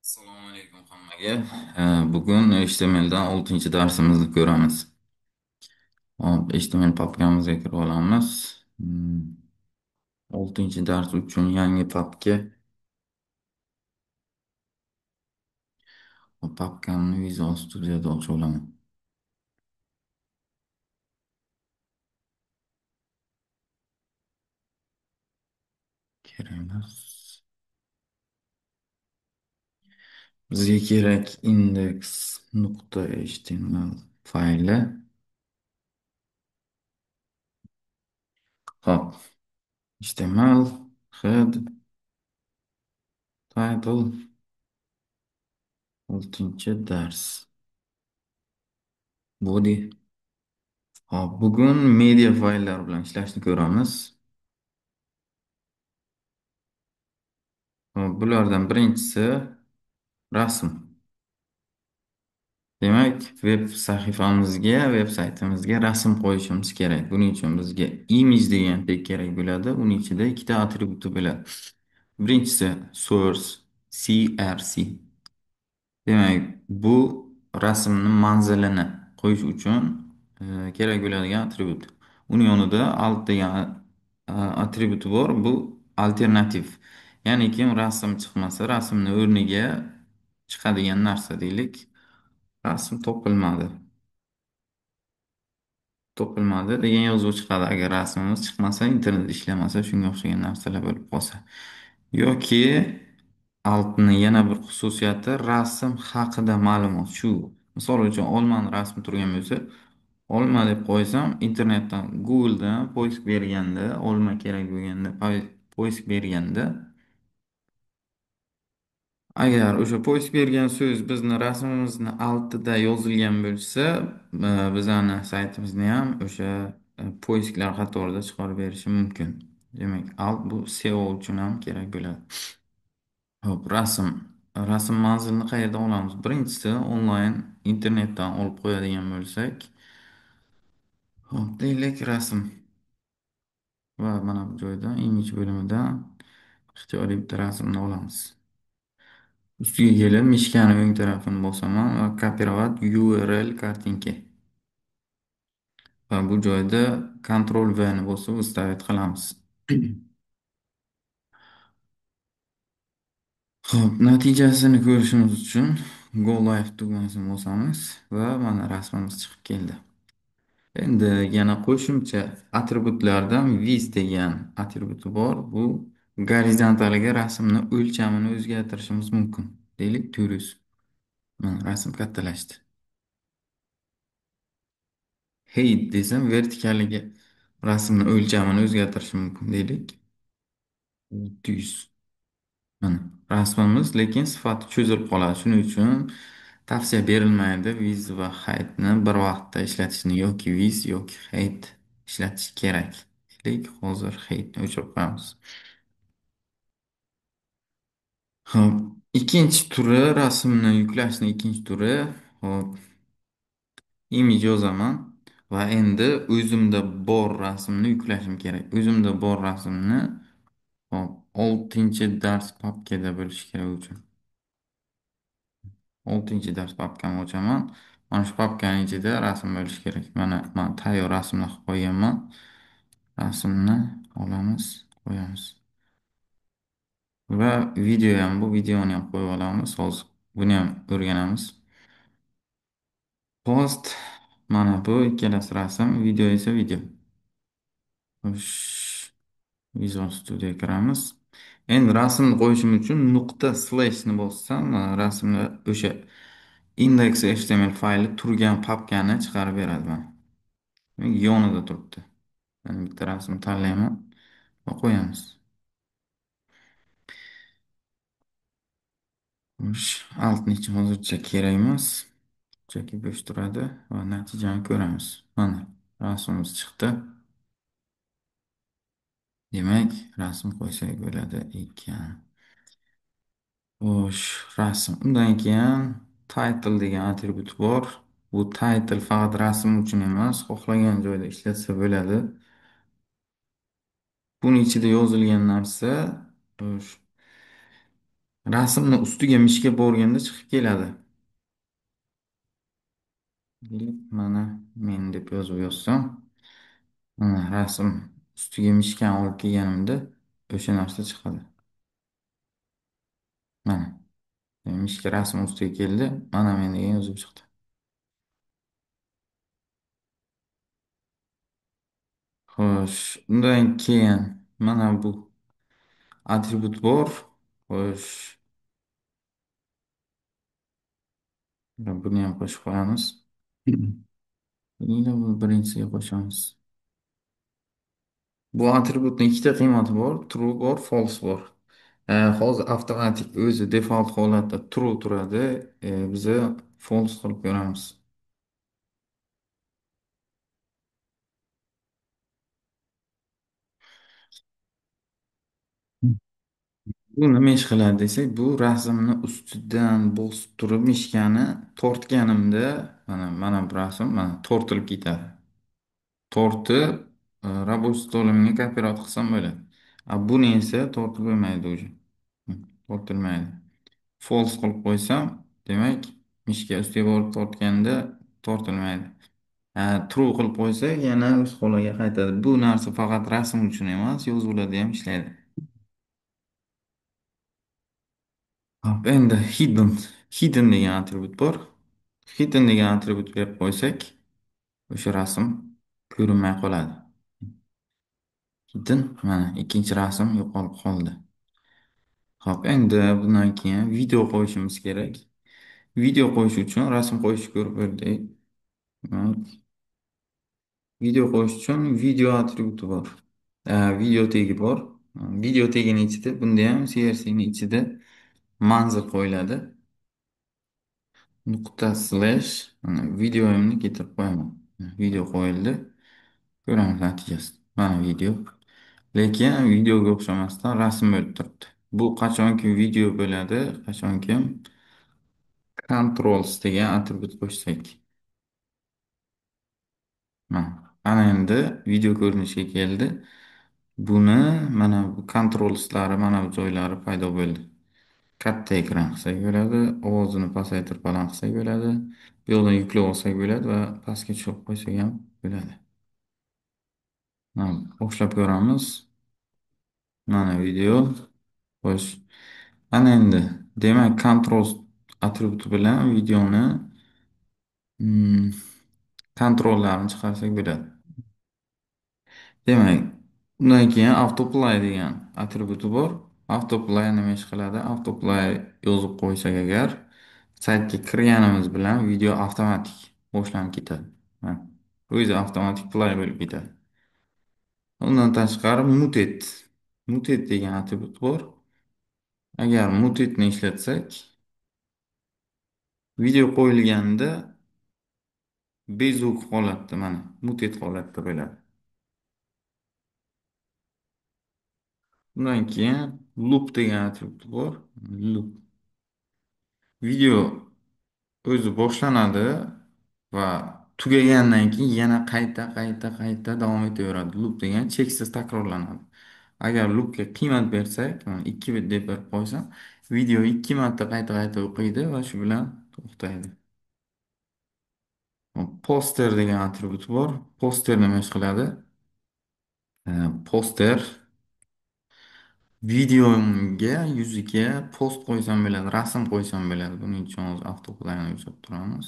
Assalomu alaykum hammaga. Bugun HTMLdan 6 darsimizni ko'ramiz. Hop, HTML papkamizga kirib olamiz. 6 dars uchun yangi papka. Papkamni Visual Studio'da ochib olaman. Kerak emas. Bizga kerak index.html fayli. Hop, HTML, head, title, 6 dars, body. Hop, bugun media fayllar bilan ishlashni ko'ramiz. Hop, bulardan birinchisi rasm. Demak, veb saytimizga rasm qo'yishimiz kerak. Buning uchun bizga image degan tag kerak bo'ladi. Uning ichida ikkita atributi bo'ladi. Birinchisi source, CRC. Demak, bu rasmni manzilini qo'yish uchun kerak bo'ladigan atribut. Uning yonida alt degan atributi bor. Bu alternativ. Ya'ni kim rasm chiqmasa, rasmni o'rniga chiqadigan narsa deylik. Rasm topilmadi degan yozuv chiqadi agar rasmimiz chiqmasa, internet ishlamasa, shunga o'xshagan narsalar bo'lib qolsa. Yoki altni yana bir xususiyati rasm haqida ma'lumot. Shu misol uchun olmani rasmi turgan bo'lsa, olma deb qo'ysam, internetdan Google'dan poyezd berganda, olma kerak bo'lganda poyezd berganda, agar o'sha poyezd bergan so'z bizni rasmimizni altida yozilgan bo'lsa, bizani saytimizni ham o'sha poyezdlar qatorida chiqarib berishi mumkin. Demak, alt bu SEO uchun ham kerak bo'ladi. Hop, rasm manzilini qayerdan olamiz? Birinchisi onlayn internetdan olib qo'yadigan bo'lsak, hop, deylik rasm va mana bu joyda image bo'limidan ixtiyoriy bitta rasmni olamiz. Ustiga kelib mishkani o'ng tarafini bosaman va kopировать URL kartinka. Va bu joyda Ctrl V ni bosib вставить qilamiz. Xo'p, natijasini ko'rishimiz uchun Go Live tugmasini bosamiz va mana rasmimiz chiqib keldi. Endi yana qo'shimcha atributlardan vis degan atributi bor. Bu gorizontaliga rasmni o'lchamini o'zgartirishimiz mumkin. Deylik 400. Mana rasm kattalashdi. Height desam vertikaliga rasmni o'lchamini o'zgartirishim mumkin deylik. 600. Mana rasmimiz lekin sifati cho'zilib qoladi. Shuning uchun tavsiya berilmaydi viz va heightni bir vaqtda ishlatishni, yoki viz yoki height ishlatish kerak. Deylik, hozir heightni o'chirib qo'yamiz. Hop, ikkinchi turi rasmni yuklashning ikkinchi turi. Hop, image yozaman va endi o'zimda bor rasmni yuklashim kerak. O'zimda bor rasmni hop 6 dars papkada bo'lishi kerak uchun. 6 dars papkani ochaman. Mana shu papkaning ichida rasm bo'lishi kerak. Mana men tayyor rasmni qilib qo'yganman. Rasmni olamiz, qo'yamiz. Va bu videoni ham qo'yib olamiz. Hozir buni ham o'rganamiz. Post, mana bu ikkalasi rasm, video esa video. Xo'sh, Visual Studio kiramiz. Endi rasmni qo'yishim uchun nuqta slashni bossam, rasmni o'sha index.html fayli turgan papkani chiqarib beradi mana. Yonida turibdi. Yani bitta rasmni tanlayman va qo'yamiz. Xo'sh, altni ichi hozircha kerak emas. Chaki bo'sh turadi va natijani ko'ramiz. Mana rasmimiz chiqdi. Demak, rasm qo'ysak bo'ladi ekan. Xo'sh, rasm. Undan keyin title degan atribut bor. Bu title faqat rasm uchun emas, xohlagan joyda ishlatsa bo'ladi. Buning ichida yozilgan narsa, xo'sh, Rasmni ustiga mishga borganda chiqib keladi. Mana men deb yozib yozsam, mana rasm ustiga mishkani olib kelganimda o'sha narsa chiqadi. Mana mishka rasm ustiga keldi. Mana men degan yozuv chiqdi. Xo'sh, undan keyin mana bu atribut bor. Xo'sh, buni ham qo'shib qo'yamiz. Buni bu birinchisiga qo'shamiz. Bu atributning ikkita qiymati bor, true bor, false bor. Hozir avtomatik o'zi default holatda true turadi. Biza false qilib ko'ramiz. Bu nima ish qiladi desak, bu rasmni ustidan bosib turib mishkani tortganimda, mana bu rasm mana tortilib ketadi. Tortib rабочий stolimga kopировать qilsam bo'ladi. Buni esa tortib bo'lmaydi уже. Tortilmaydi. False qilib qo'ysam, demak, mishka ustiga borib tortganda tortilmaydi. True qilib qo'ysak, yana o'z holiga qaytadi. Bu narsa faqat rasm uchun emas, yozuvlarda ham ishlaydi. Hop, endi hidden degan atribut bor. Hidden degan atribut berib qo'ysak, o'sha rasm ko'rinmay qoladi. Hidden mana ikkinchi rasm yo'qolib qoldi. Hop, endi bundan keyin video qo'yishimiz kerak. Video qo'yish uchun rasm qo'yishni ko'rib o'rdik. Demak, video qo'yish uchun video atributi bor. Video tegi bor. Video tegini ichida, bunda ham CSS'ning ichida manzil qo'yiladi. Nuqta slash videoyimni keltirib qo'yaman. Video qo'yildi. Ko'ramiz natijasi. Mana video. Lekin videoga o'xshamasdan rasm bo'lib turibdi. Bu qachonki video bo'ladi, qachonki controls degan atribut qo'shsak. Ana endi video ko'rinishga keldi. Buni mana bu controlslari mana bu joylari paydo bo'ldi. Katta ekran qilsak bo'ladi, ovozini pasaytirib baland qilsak bo'ladi. Bu yoqdan yuklab olsak bo'ladi va pastga tushirib qo'ysak ham bo'ladi. Boshlab ko'ramiz. Mana video. Xo'sh. Ana endi demak control atributi bilan videoni mm, kontrollarini chiqarsak bo'ladi. Demak, undan keyin autoplay degan atributi bor. Autoplay nima ish qiladi? Autoplay yozib qo'ysak agar saytga kirganimiz bilan video avtomatik boshlanib ketadi. Ha, o'zi avtomatik play bo'lib ketadi. Undan tashqari muted. Muted degan atribut bor. Agar mutedni ishlatsak, video qo'yilganda bezuk holatda mana muted holatda bo'ladi. Undan keyin loop degan atribut bor. Loop. Video o'zi boshlanadi va tugagandan keyin yana qayta davom etaveradi. Loop degan cheksiz takrorlanadi. Agar loopga qiymat bersak, 2 bit deb berib qo'ysam, video 2 marta qayta o'qiydi va shu bilan to'xtaydi. Poster degan atribut bor. Poster nima ish qiladi? Poster videomga yuziga post qo'ysam bo'ladi, rasm qo'ysam bo'ladi. Buning uchun hozir avtoplayni o'chirib turamiz.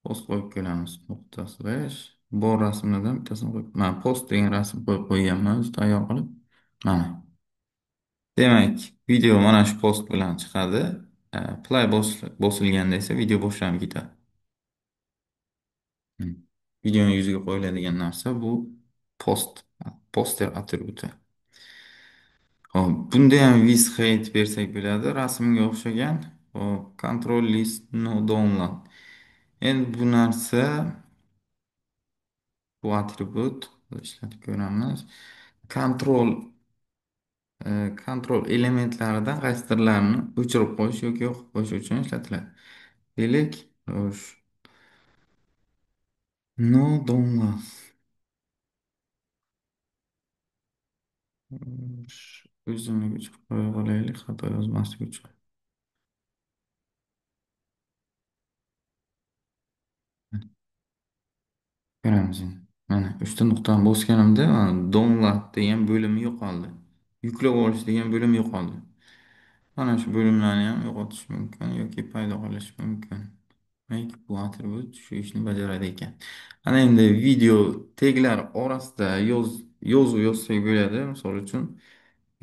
Post qo'yib kelamiz. Nuqta slash bor rasmlardan bittasini qo'yib. Mana post degan rasm qo'yib qo'yganman o'zi tayyor qilib. Mana. Demak, video mana shu post bilan chiqadi. Play bosilganda esa video boshlanib ketadi. Hmm. Videoning yuziga qo'yiladigan narsa bu post, poster atributi. Hop, bunda ham with height bersak bo'ladi, rasmga o'xshagan. Hop, control list no download. Endi bu narsa bu atribut ishlatib ko'ramiz. Control kontrol elementlaridan qaysidirlarini o'chirib qo'yish yoki yoqib qo'yish uchun ishlatiladi. Deylik, xo'sh, no download. O'zimlik uchun qo'yib olaylik, xato yozmaslik uchun. Ko'ramiz endi. Mana uchta nuqtani bosganimda mana download degan bo'lim yo'qoldi. Yuklab olish degan bo'lim yo'qoldi. Mana shu bo'limlarni ham yo'qotish mumkin yoki paydo qilish mumkin. Demak, bu atribut shu ishni bajaradi ekan. Ana endi video taglar orasida yozuv yozsak bo'ladi. Misol uchun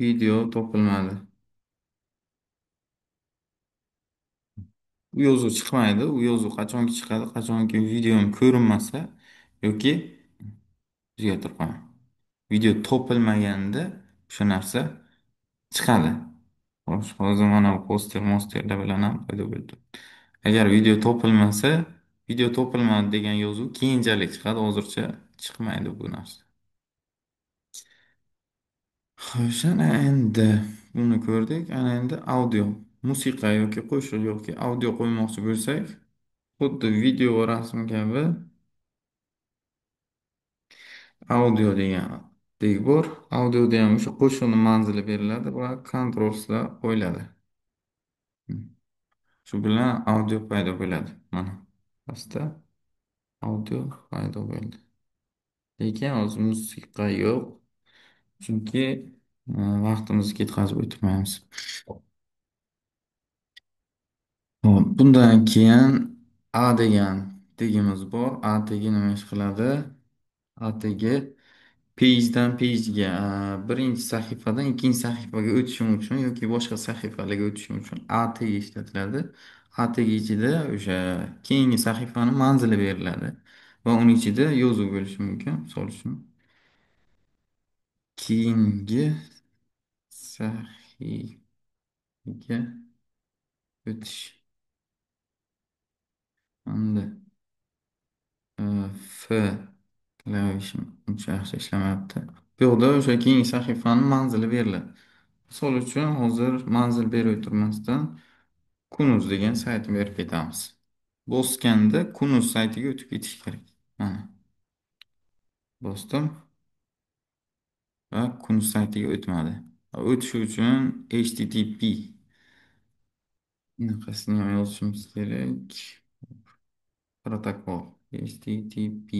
video topilmadi. U yozuv chiqmaydi. U yozuv qachonki chiqadi, qachonki videom ko'rinmasa yoki o'zgartirib qo'yaman. Video topilmaganda o'sha narsa chiqadi. Xo'sh, hozir mana bu mosterlar bilan ham paydo bo'ldi. Agar video topilmadi degan yozuv keyinchalik chiqadi, hozircha chiqmaydi bu narsa. Xo'sh, ana endi buni ko'rdik. Ana endi audio, musiqa yoki qo'shiq yoki audio qo'ymoqchi bo'lsak, xuddi video va rasm kabi audio degan bor. Audioda ham o'sha qo'shiqni manzili beriladi va kontrolsizlar qo'yiladi. Shu bilan audio paydo bo'ladi. Mana pastda audio paydo bo'ldi. Lekin hozir musiqa yo'q. Chunki vaqtimizni ketkazib o'tirmaymiz. Hop, bundan keyin A degan tegimiz bor. A tegi nima ish qiladi? A tegi page'dan page'ga birinchi sahifadan ikkinchi sahifaga o'tishim uchun yoki boshqa sahifalarga o'tishim uchun A tegi ishlatiladi. A tegi ichida o'sha keyingi sahifani manzili beriladi va uning ichida yozuv bo'lishi mumkin. Misol uchun keyingi sahifaga o'tish hamda F klavishim uncha yaxshi ishlamayapti. Bu yoqda o'sha keyingi sahifani manzili beriladi. Misol uchun hozir manzil berib o'tirmasdan Kunuz degan saytni berib ketamiz. Bosganda Kunuz saytiga o'tib ketish kerak. Mana bosdim va Kunuz saytiga o'tmadi. O'tish uchun HTTP bunaqasini ham yozishimiz kerak. Protokol HTTP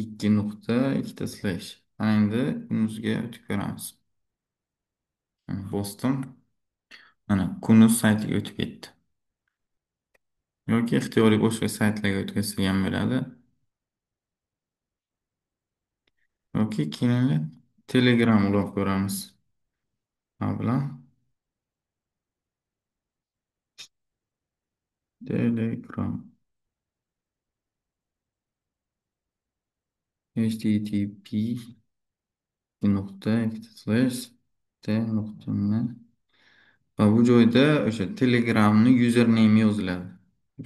ikki nuqta ikkita slash. Mana endi Kunuzga o'tib ko'ramiz. Bosdim. Mana Kunuz saytiga o'tib ketdi. Yoki ixtiyoriy boshqa saytlarga o'tkazsa ham bo'ladi. Yoki keyin Telegram ulab ko'ramiz. Ha bilan Telegram http nuqta ikkita slash t nuqta va bu joyda o'sha Telegramni username yoziladi.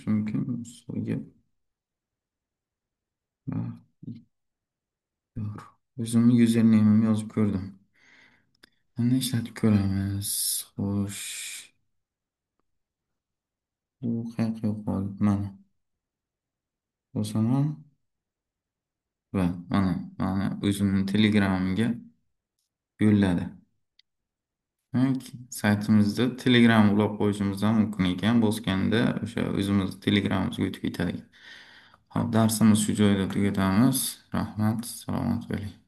Chunki o'zimni username'imni yozib ko'rdim. Endi ishlatib ko'ramiz. Xo'sh, bu qayerga yo'qoldi? Mana bosaman va mana o'zimni Telegramimga yo'lladi. Demak, saytimizda Telegram ulab qo'yishimiz ham mumkin ekan. Bosganda o'sha o'zimiz Telegramimizga o'tib ketadi. Hop, darsimiz shu joyda tugatamiz. Rahmat, salomat bo'ling.